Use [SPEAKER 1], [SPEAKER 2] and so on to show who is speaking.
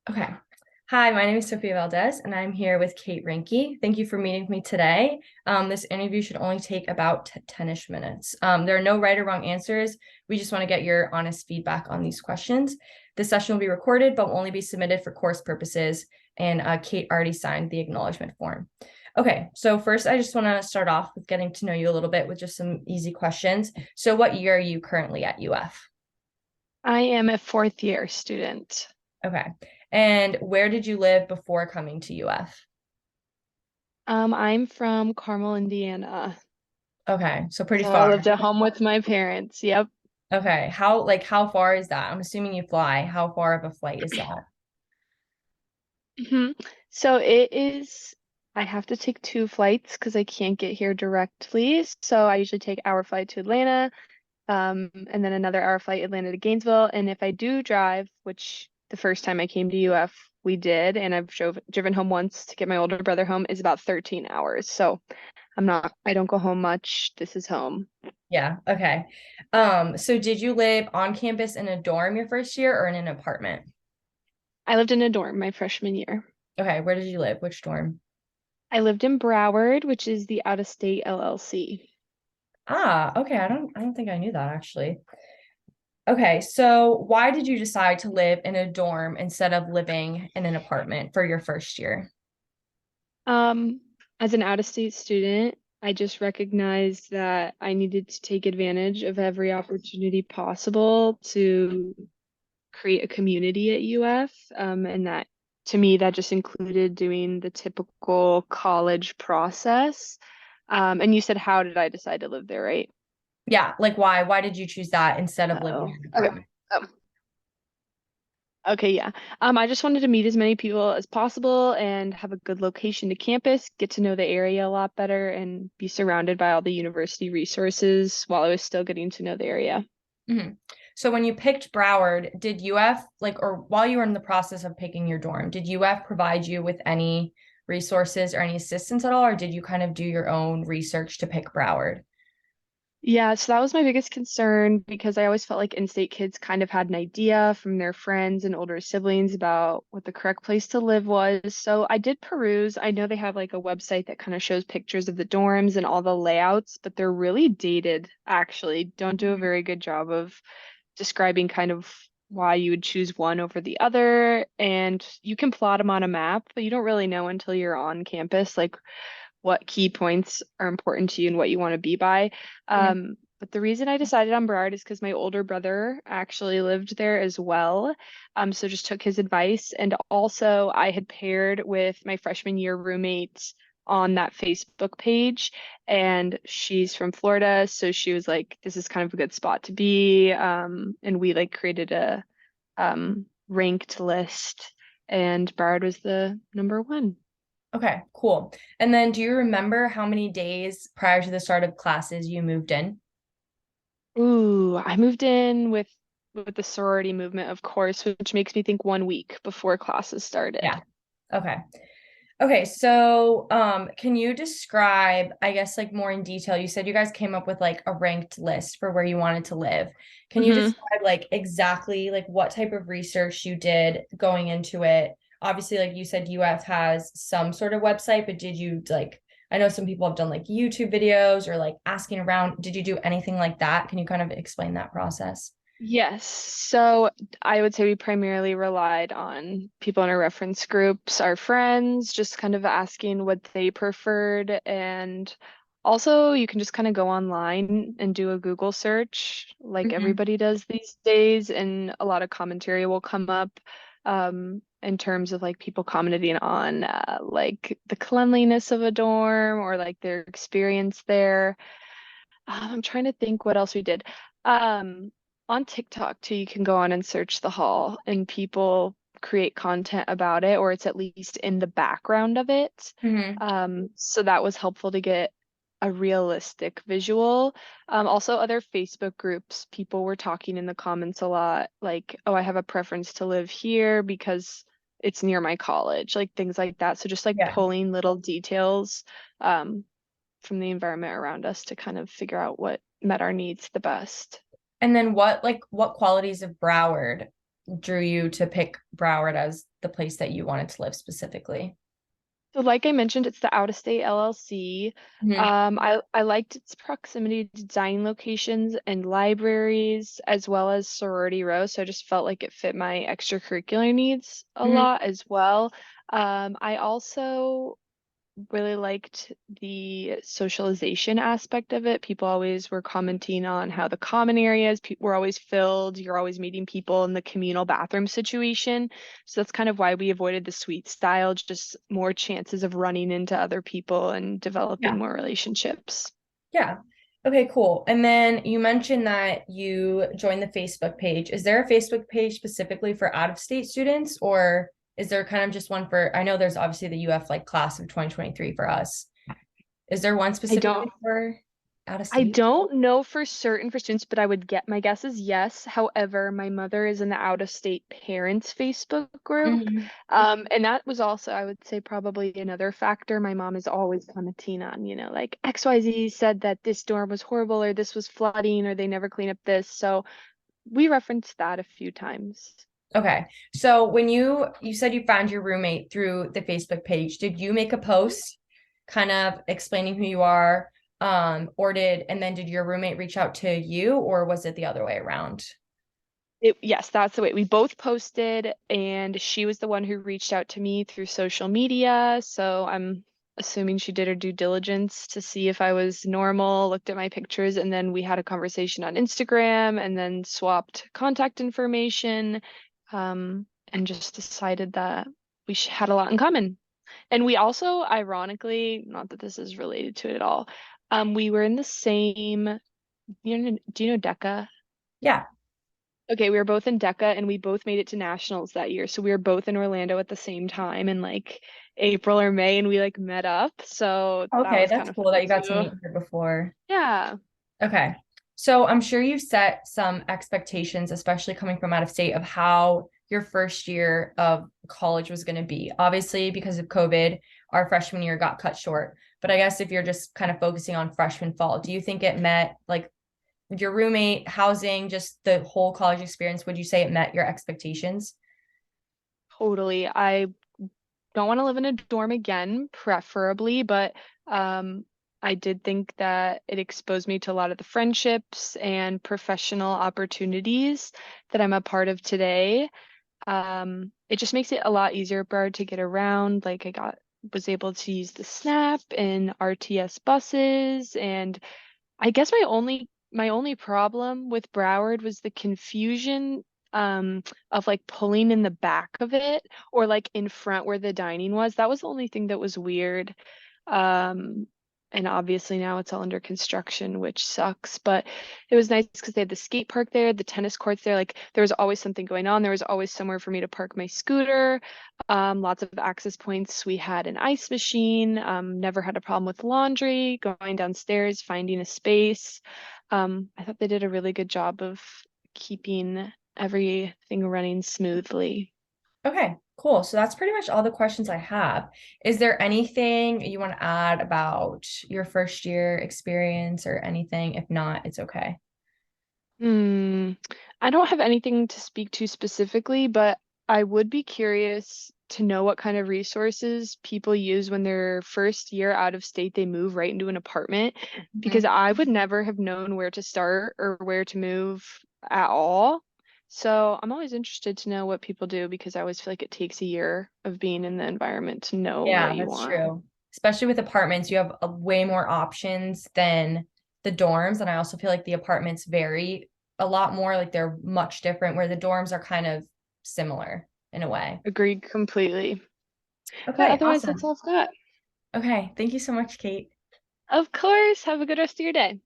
[SPEAKER 1] Okay. Hi, my name is Sophia Valdez, and I'm here with Kate Rinke. Thank you for meeting with me today. This interview should only take about 10-ish minutes. There are no right or wrong answers. We just want to get your honest feedback on these questions. This session will be recorded, but will only be submitted for course purposes, and Kate already signed the acknowledgement form. Okay, so first I just want to start off with getting to know you a little bit with just some easy questions. So what year are you currently at UF?
[SPEAKER 2] I am a fourth year student.
[SPEAKER 1] Okay. And where did you live before coming to UF?
[SPEAKER 2] I'm from Carmel, Indiana.
[SPEAKER 1] Okay, so pretty
[SPEAKER 2] So I
[SPEAKER 1] far.
[SPEAKER 2] lived at home with my parents. Yep.
[SPEAKER 1] Okay, how far is that? I'm assuming you fly. How far of a flight is that?
[SPEAKER 2] hmm So I have to take two flights because I can't get here directly. So I usually take hour flight to Atlanta, and then another hour flight Atlanta to Gainesville. And if I do drive, which the first time I came to UF, we did, and I've driven home once to get my older brother home, is about 13 hours. So I don't go home much. This is home.
[SPEAKER 1] Yeah, okay. So did you live on campus in a dorm your first year or in an apartment?
[SPEAKER 2] I lived in a dorm my freshman year.
[SPEAKER 1] Okay, where did you live? Which dorm?
[SPEAKER 2] I lived in Broward, which is the out-of-state LLC.
[SPEAKER 1] Ah, okay. I don't think I knew that actually. Okay, so why did you decide to live in a dorm instead of living in an apartment for your first year?
[SPEAKER 2] Um, as an out-of-state student, I just recognized that I needed to take advantage of every opportunity possible to create a community at UF. And that to me, that just included doing the typical college process. And you said, how did I decide to live there, right?
[SPEAKER 1] Yeah, like why? Why did you choose that instead of living
[SPEAKER 2] Oh,
[SPEAKER 1] in an
[SPEAKER 2] okay.
[SPEAKER 1] apartment?
[SPEAKER 2] Oh, okay, yeah. I just wanted to meet as many people as possible and have a good location to campus, get to know the area a lot better, and be surrounded by all the university resources while I was still getting to know the area.
[SPEAKER 1] Mhm. So when you picked Broward, did UF or while you were in the process of picking your dorm, did UF provide you with any resources or any assistance at all, or did you kind of do your own research to pick Broward?
[SPEAKER 2] Yeah, so that was my biggest concern because I always felt like in-state kids kind of had an idea from their friends and older siblings about what the correct place to live was. So I did peruse. I know they have like a website that kind of shows pictures of the dorms and all the layouts, but they're really dated, actually. Don't do a
[SPEAKER 1] Mhm.
[SPEAKER 2] very good job of describing kind of why you would choose one over the other. And you can plot them on a map, but you don't really know until you're on campus, like what key points are important to you and what you want to be by.
[SPEAKER 1] Mhm.
[SPEAKER 2] But the reason I decided on Burrard is because my older brother actually lived there as well. So just took his advice. And also I had paired with my freshman year roommate on that Facebook page, and she's from Florida. So she was like, this is kind of a good spot to be. And we like created a ranked list, and Burrard was the number one.
[SPEAKER 1] Okay, cool. And then do you remember how many days prior to the start of classes you moved in?
[SPEAKER 2] Ooh, I moved in with the sorority movement, of course, which makes me think 1 week before classes
[SPEAKER 1] Yeah.
[SPEAKER 2] started.
[SPEAKER 1] Okay. Okay, so can you describe, I guess, like more in detail? You said you guys came up with like a ranked list for where you wanted to live. Can you
[SPEAKER 2] hmm
[SPEAKER 1] describe like exactly like what type of research you did going into it? Obviously, like you said, UF has some sort of website, but did you like, I know some people have done like YouTube videos or like asking around. Did you do anything like that? Can you kind of explain that process?
[SPEAKER 2] Yes. So I would say we primarily relied on people in our reference groups, our friends, just kind of asking what they preferred. And also, you can just kind of go online and do a Google search like
[SPEAKER 1] Hmm.
[SPEAKER 2] everybody does these days, and a lot of commentary will come up in terms of like people commenting on like the cleanliness of a dorm or like their experience there. I'm trying to think what else we did. Um, on TikTok too, you can go on and search the hall, and people create content about it, or it's at least in the background of it.
[SPEAKER 1] Hmm.
[SPEAKER 2] So that was helpful to get a realistic visual. Also, other Facebook groups, people were talking in the comments a lot, like, oh, I have a preference to live here because it's near my college, like things like that. So just like
[SPEAKER 1] Yeah.
[SPEAKER 2] pulling little details. Um, from the environment around us to kind of figure out what met our needs the best.
[SPEAKER 1] And then what qualities of Broward drew you to pick Broward as the place that you wanted to live specifically?
[SPEAKER 2] So like I mentioned, it's the Out of State LLC.
[SPEAKER 1] Mhm.
[SPEAKER 2] I liked its proximity to dining locations and libraries as well as sorority row. So I just felt like it fit my extracurricular needs a
[SPEAKER 1] Mhm.
[SPEAKER 2] lot as well. I also really liked the socialization aspect of it. People always were commenting on how the common areas were always filled. You're always meeting people in the communal bathroom situation. So that's kind of why we avoided the suite style, just more chances of running into other people and developing
[SPEAKER 1] Yeah.
[SPEAKER 2] more relationships.
[SPEAKER 1] Yeah. Okay, cool. And then you mentioned that you joined the Facebook page. Is there a Facebook page specifically for out-of-state students, or is there kind of just one for, I know there's obviously the UF like class of 2023 for us. Is there one
[SPEAKER 2] I don't
[SPEAKER 1] specifically for out of
[SPEAKER 2] I
[SPEAKER 1] state?
[SPEAKER 2] don't know for certain for students, but I would get my guess is yes. However, my mother is in the out of state parents Facebook group.
[SPEAKER 1] Mhm.
[SPEAKER 2] And that was also, I would say, probably another factor. My mom is always commenting on, like XYZ said that this dorm was horrible or this was flooding or they never clean up this. So we referenced that a few times.
[SPEAKER 1] Okay. So when you said you found your roommate through the Facebook page, did you make a post kind of explaining who you are? And then did your roommate reach out to you, or was it the other way around?
[SPEAKER 2] Yes, that's the way. We both posted, and she was the one who reached out to me through social media. So I'm assuming she did her due diligence to see if I was normal, looked at my pictures, and then we had a conversation on Instagram and then swapped contact information, and just decided that we had a lot in common. And we also, ironically, not that this is related to it at all, we were in the same, do you know DECA?
[SPEAKER 1] Yeah.
[SPEAKER 2] Okay, we were both in DECA and we both made it to nationals that year. So we were both in Orlando at the same time in like April or May and we like met up. So that
[SPEAKER 1] Okay,
[SPEAKER 2] was
[SPEAKER 1] that's
[SPEAKER 2] kind of
[SPEAKER 1] cool that
[SPEAKER 2] fun
[SPEAKER 1] you got to
[SPEAKER 2] too.
[SPEAKER 1] meet her before.
[SPEAKER 2] Yeah.
[SPEAKER 1] Okay. So I'm sure you've set some expectations, especially coming from out of state, of how your first year of college was going to be. Obviously, because of COVID, our freshman year got cut short. But I guess if you're just kind of focusing on freshman fall, do you think it met like with your roommate, housing, just the whole college experience? Would you say it met your expectations?
[SPEAKER 2] Totally. I don't want to live in a dorm again, preferably, but um I did think that it exposed me to a lot of the friendships and professional opportunities that I'm a part of today. It just makes it a lot easier for to get around. Like I was able to use the Snap and RTS buses, and I guess my only problem with Broward was the confusion of like pulling in the back of it or like in front where the dining was. That was the only thing that was weird. Um, and obviously now it's all under construction, which sucks. But it was nice because they had the skate park there, the tennis courts there. Like there was always something going on. There was always somewhere for me to park my scooter. Lots of access points. We had an ice machine. Never had a problem with laundry, going downstairs, finding a space. I thought they did a really good job of keeping everything running smoothly.
[SPEAKER 1] Okay, cool. So that's pretty much all the questions I have. Is there anything you want to add about your first year experience or anything? If not, it's okay.
[SPEAKER 2] Hmm. I don't have anything to speak to specifically, but I would be curious to know what kind of resources people use when their first year out of state, they move right into an apartment, because
[SPEAKER 1] Mhm.
[SPEAKER 2] I would never have known where to start or where to move at all. So I'm always interested to know what people do because I always feel like it takes a year of being in the environment to know what
[SPEAKER 1] Yeah,
[SPEAKER 2] you
[SPEAKER 1] that's
[SPEAKER 2] want.
[SPEAKER 1] true. Especially with apartments, you have a way more options than the dorms. And I also feel like the apartments vary a lot more, like they're much different, where the dorms are kind of similar in a way.
[SPEAKER 2] Agreed completely. But
[SPEAKER 1] Okay,
[SPEAKER 2] otherwise, that's
[SPEAKER 1] awesome.
[SPEAKER 2] all I've got.
[SPEAKER 1] Okay, thank you so much, Kate.
[SPEAKER 2] Of course. Have a good rest of your day.